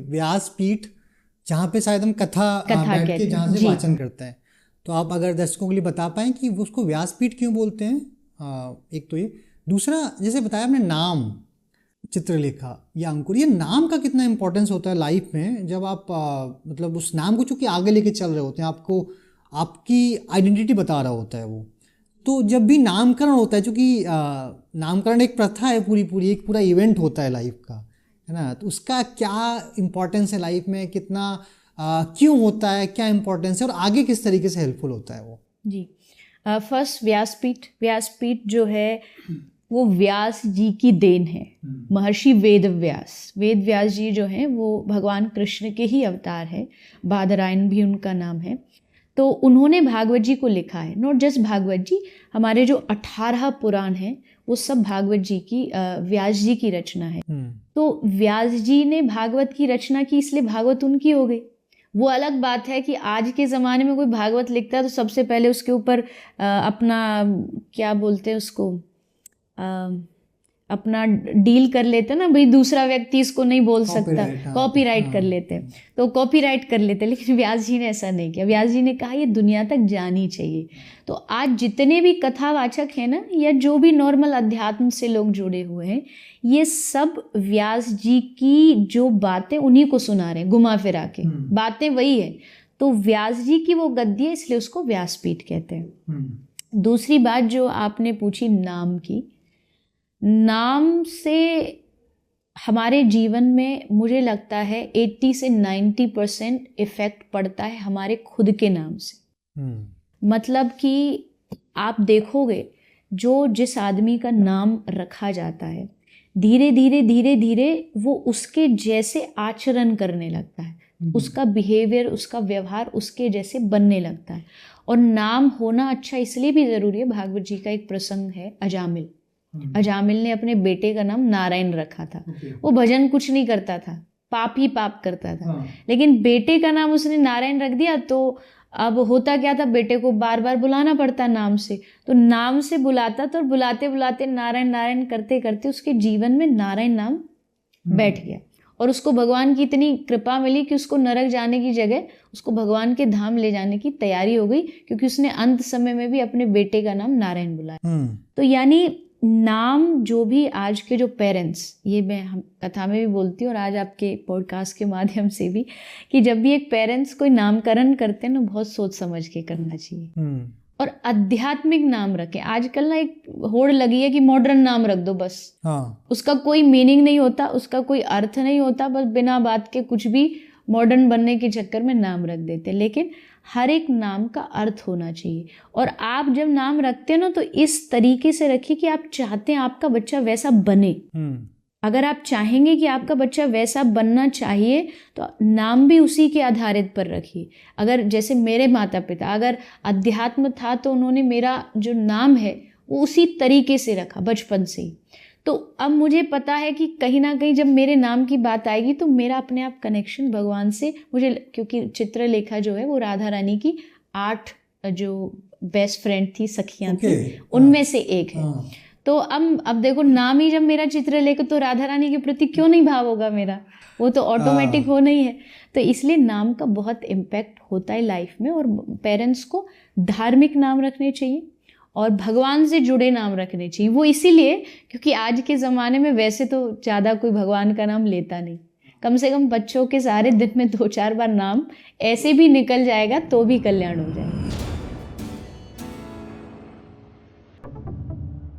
व्यासपीठ, जहाँ पे शायद हम कथा बैठ के जहाँ से वाचन करते हैं। तो आप अगर दर्शकों के लिए बता पाएँ कि वो उसको व्यासपीठ क्यों बोलते हैं, एक तो ये। दूसरा, जैसे बताया आपने नाम, चित्रलेखा या अंकुर, ये नाम का कितना इंपॉर्टेंस होता है लाइफ में, जब आप मतलब उस नाम को चूंकि आगे लेके चल रहे होते हैं, आपको आपकी आइडेंटिटी बता रहा होता है वो। तो जब भी नामकरण होता है, चूंकि नामकरण एक प्रथा है, पूरी एक पूरा इवेंट होता है लाइफ का, है ना, तो उसका क्या इम्पोर्टेंस है लाइफ में, कितना क्यों होता है, क्या इम्पोर्टेंस है और आगे किस तरीके से हेल्पफुल होता है वो? जी, फर्स्ट व्यासपीठ जो है वो व्यास जी की देन है। महर्षि वेद व्यास जी जो हैं वो भगवान कृष्ण के ही अवतार है, बादरायण भी उनका नाम है। तो उन्होंने भागवत जी को लिखा है, नॉट जस्ट भागवत जी, हमारे जो 18 पुराण हैं वो सब भागवत जी की, व्यास जी की रचना है। तो व्यास जी ने भागवत की रचना की, इसलिए भागवत उनकी हो गई। वो अलग बात है कि आज के ज़माने में कोई भागवत लिखता है तो सबसे पहले उसके ऊपर अपना क्या बोलते हैं उसको, अपना डील कर लेते हैं ना, भाई दूसरा व्यक्ति इसको नहीं बोल सकता, कॉपीराइट कर लेते हैं, तो कॉपीराइट कर लेते हैं। लेकिन व्यास जी ने ऐसा नहीं किया। व्यास जी ने कहा ये दुनिया तक जानी चाहिए। तो आज जितने भी कथावाचक हैं ना, या जो भी नॉर्मल अध्यात्म से लोग जुड़े हुए हैं, ये सब व्यास जी की जो बातें उन्हीं को सुना रहे हैं, घुमा फिरा के बातें वही है। तो व्यास जी की वो गद्दी है, इसलिए उसको व्यासपीठ कहते हैं। दूसरी बात जो आपने पूछी नाम की, नाम से हमारे जीवन में मुझे लगता है 80 से 90% इफेक्ट पड़ता है हमारे खुद के नाम से। मतलब कि आप देखोगे जो जिस आदमी का नाम रखा जाता है, धीरे धीरे वो उसके जैसे आचरण करने लगता है, उसका बिहेवियर, उसका व्यवहार उसके जैसे बनने लगता है। और नाम होना अच्छा इसलिए भी ज़रूरी है, भागवत जी का एक प्रसंग है, अजामिल ने अपने बेटे का नाम नारायण रखा था। वो भजन कुछ नहीं करता था, पाप ही पाप करता था, लेकिन बेटे का नाम उसने नारायण रख दिया। तो अब होता क्या था, बेटे को बार बार बुलाना पड़ता नाम से, तो नाम से बुलाता था, और बुलाते बुलाते नारायण नारायण करते करते उसके जीवन में नारायण नाम बैठ गया। और उसको भगवान की इतनी कृपा मिली कि उसको नरक जाने की जगह उसको भगवान के धाम ले जाने की तैयारी हो गई, क्योंकि उसने अंत समय में भी अपने बेटे का नाम नारायण बुलाया। तो यानी नाम जो भी आज के जो पेरेंट्स, ये मैं हम कथा में भी बोलती हूँ और आज आपके पॉडकास्ट के माध्यम से भी, कि जब भी एक पेरेंट्स कोई नामकरण करते हैं ना, बहुत सोच समझ के करना चाहिए और आध्यात्मिक नाम रखें। आजकल ना एक होड़ लगी है कि मॉडर्न नाम रख दो बस। उसका कोई मीनिंग नहीं होता, उसका कोई अर्थ नहीं होता, बस बिना बात के कुछ भी मॉडर्न बनने के चक्कर में नाम रख देते। लेकिन हर एक नाम का अर्थ होना चाहिए। और आप जब नाम रखते हो ना, तो इस तरीके से रखिए कि आप चाहते हैं आपका बच्चा वैसा बने। अगर आप चाहेंगे कि आपका बच्चा वैसा बनना चाहिए, तो नाम भी उसी के आधारित पर रखिए। अगर जैसे मेरे माता पिता अगर अध्यात्म था, तो उन्होंने मेरा जो नाम है वो उसी तरीके से रखा बचपन से ही। तो अब मुझे पता है कि कहीं ना कहीं जब मेरे नाम की बात आएगी, तो मेरा अपने आप कनेक्शन भगवान से, मुझे, क्योंकि चित्रलेखा जो है वो राधा रानी की 8 जो बेस्ट फ्रेंड थी, सखियां थी, उनमें से एक है। तो अब देखो, नाम ही जब मेरा चित्रलेखा, तो राधा रानी के प्रति क्यों नहीं भाव होगा मेरा, वो तो ऑटोमेटिक होना ही है। तो इसलिए नाम का बहुत इम्पैक्ट होता है लाइफ में। और पेरेंट्स को धार्मिक नाम रखने चाहिए और भगवान से जुड़े नाम रखने चाहिए। वो इसीलिए क्योंकि आज के ज़माने में वैसे तो ज़्यादा कोई भगवान का नाम लेता नहीं। कम से कम बच्चों के सारे दिन में 2-4 बार नाम ऐसे भी निकल जाएगा तो भी कल्याण हो जाएगा।